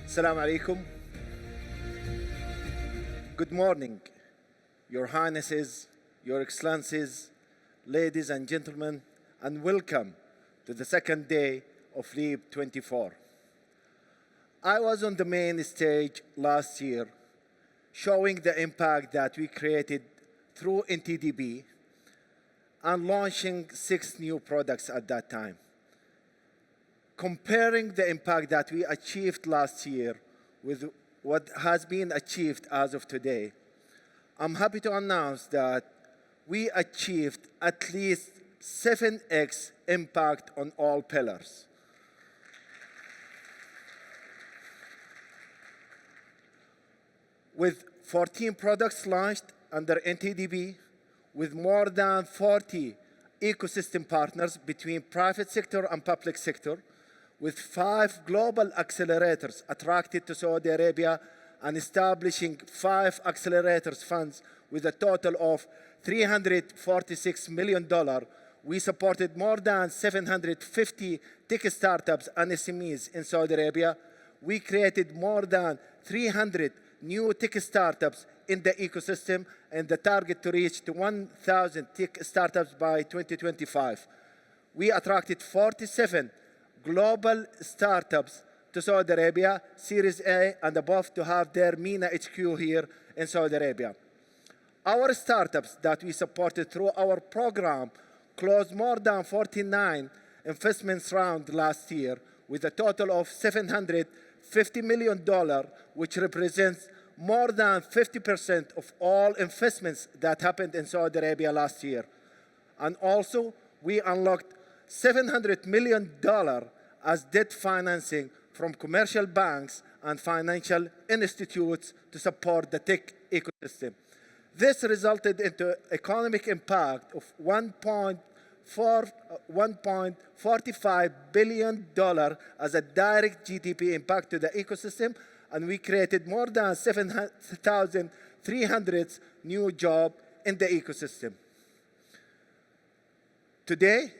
Assalamu alaikum. Good morning, Your Highnesses, Your Excellencies, ladies and gentlemen, and welcome to the second day of LEAP 24. I was on the main stage last year showing the impact that we created through NTDP and launching 6 new products at that time. Comparing the impact that we achieved last year with what has been achieved as of today, I'm happy to announce that we achieved at least 7x impact on all pillars. With 14 products launched under NTDP, with more than 40 ecosystem partners between private sector and public sector, with 5 global accelerators attracted to Saudi Arabia and establishing 5 accelerators funds with a total of $346 million, we supported more than 750 tech startups and SMEs in Saudi Arabia. We created more than 300 new tech startups in the ecosystem, and the target to reach to 1,000 tech startups by 2025. We attracted 47 global startups to Saudi Arabia, Series A and above, to have their MENA HQ here in Saudi Arabia. Our startups that we supported through our program closed more than 49 investments round last year with a total of $750 million, which represents more than 50% of all investments that happened in Saudi Arabia last year. And also, we unlocked $700 million as debt financing from commercial banks and financial institutes to support the tech ecosystem. This resulted into economic impact of $1.45 billion as a direct GDP impact to the ecosystem, and we created more than 7,300 new jobs in the ecosystem. Today,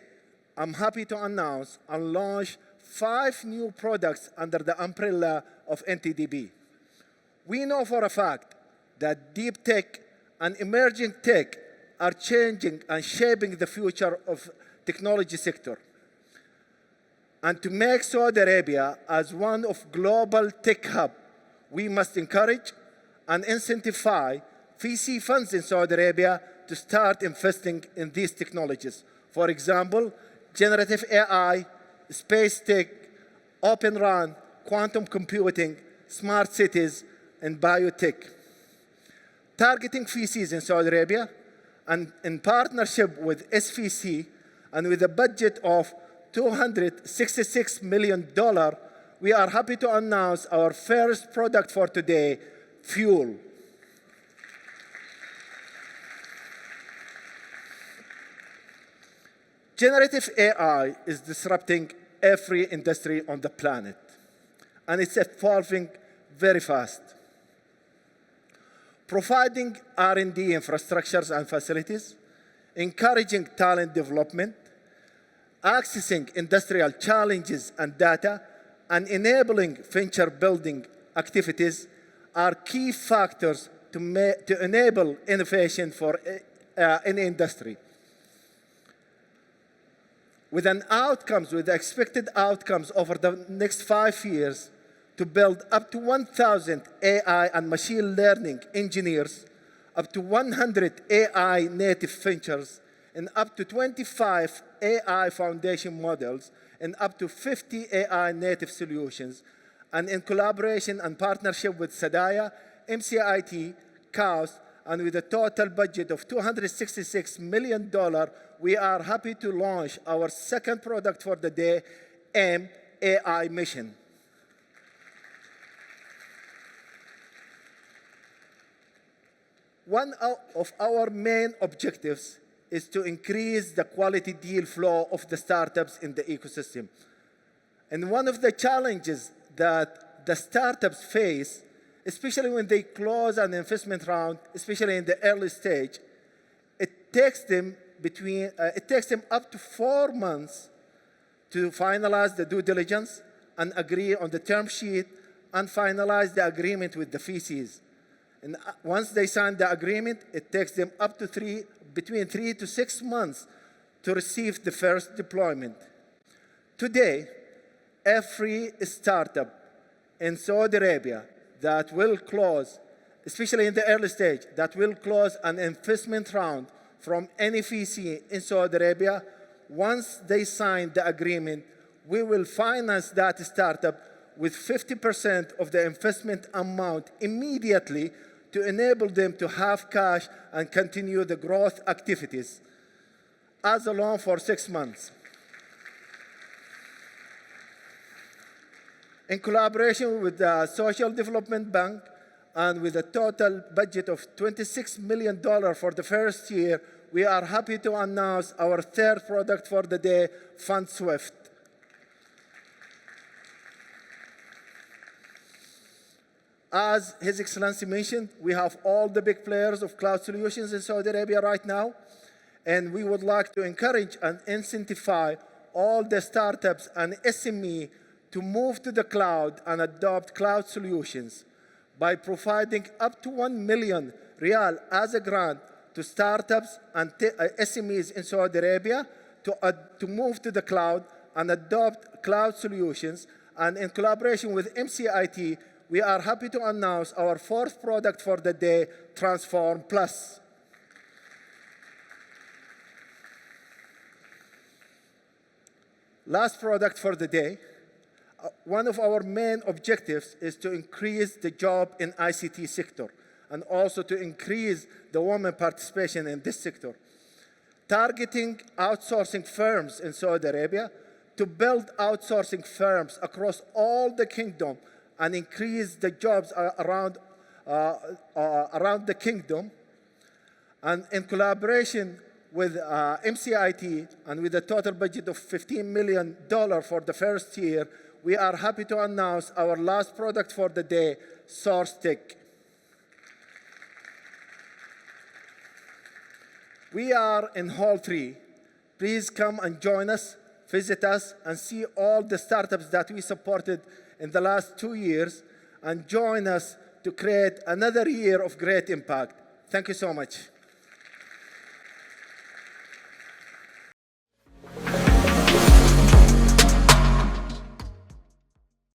I'm happy to announce and launch 5 new products under the umbrella of NTDP. We know for a fact that deep tech and emerging tech are changing and shaping the future of technology sector. And to make Saudi Arabia as one of global tech hub, we must encourage and incentivize VC funds in Saudi Arabia to start investing in these technologies. For example, generative AI, space tech, open RAN, quantum computing, smart cities, and biotech. Targeting VCs in Saudi Arabia and in partnership with SVC and with a budget of $266 million, we are happy to announce our first product for today, Fieol. Generative AI is disrupting every industry on the planet, and it's evolving very fast. Providing R&D infrastructures and facilities, encouraging talent development, accessing industrial challenges and data, and enabling venture building activities are key factors to enable innovation for any industry. With expected outcomes over the next 5 years to build up to 1,000 AI and machine learning engineers, up to 100 AI native ventures, and up to 25 AI foundation models, and up to 50 AI native solutions, and in collaboration and partnership with Sadaya, MCIT, CAUS, and with a total budget of $266 million, we are happy to launch our second product for the day, AI Mission. One of our main objectives is to increase the quality deal flow of the startups in the ecosystem. And one of the challenges that the startups face, especially when they close an investment round, especially in the early stage, it takes them up to 4 months to finalize the due diligence and agree on the term sheet and finalize the agreement with the VCs. And once they sign the agreement, it takes them up to between 3 to 6 months to receive the first deployment. Today, every startup in Saudi Arabia that will close, especially in the early stage, that will close an investment round from any VC in Saudi Arabia, once they sign the agreement, we will finance that startup with 50% of the investment amount immediately to enable them to have cash and continue the growth activities as a loan for 6 months. In collaboration with the Social Development Bank and with a total budget of $26 million for the first year, we are happy to announce our third product for the day, Fundeswift. As His Excellency mentioned, we have all the big players of cloud solutions in Saudi Arabia right now, and we would like to encourage and incentivize all the startups and SME to move to the cloud and adopt cloud solutions by providing up to 1 million riyal as a grant to startups and SMEs in Saudi Arabia to move to the cloud and adopt cloud solutions. And in collaboration with MCIT, we are happy to announce our fourth product for the day, Transform Plus. Last product for the day. One of our main objectives is to increase the job in ICT sector and also to increase the women participation in this sector. Targeting outsourcing firms in Saudi Arabia to build outsourcing firms across all the kingdom and increase the jobs around the kingdom. And in collaboration with MCIT and with a total budget of $15 million for the first year, we are happy to announce our last product for the day, Source Tech. We are in Hall 3. Please come and join us, visit us, and see all the startups that we supported in the last 2 years, and join us to create another year of great impact. Thank you so much.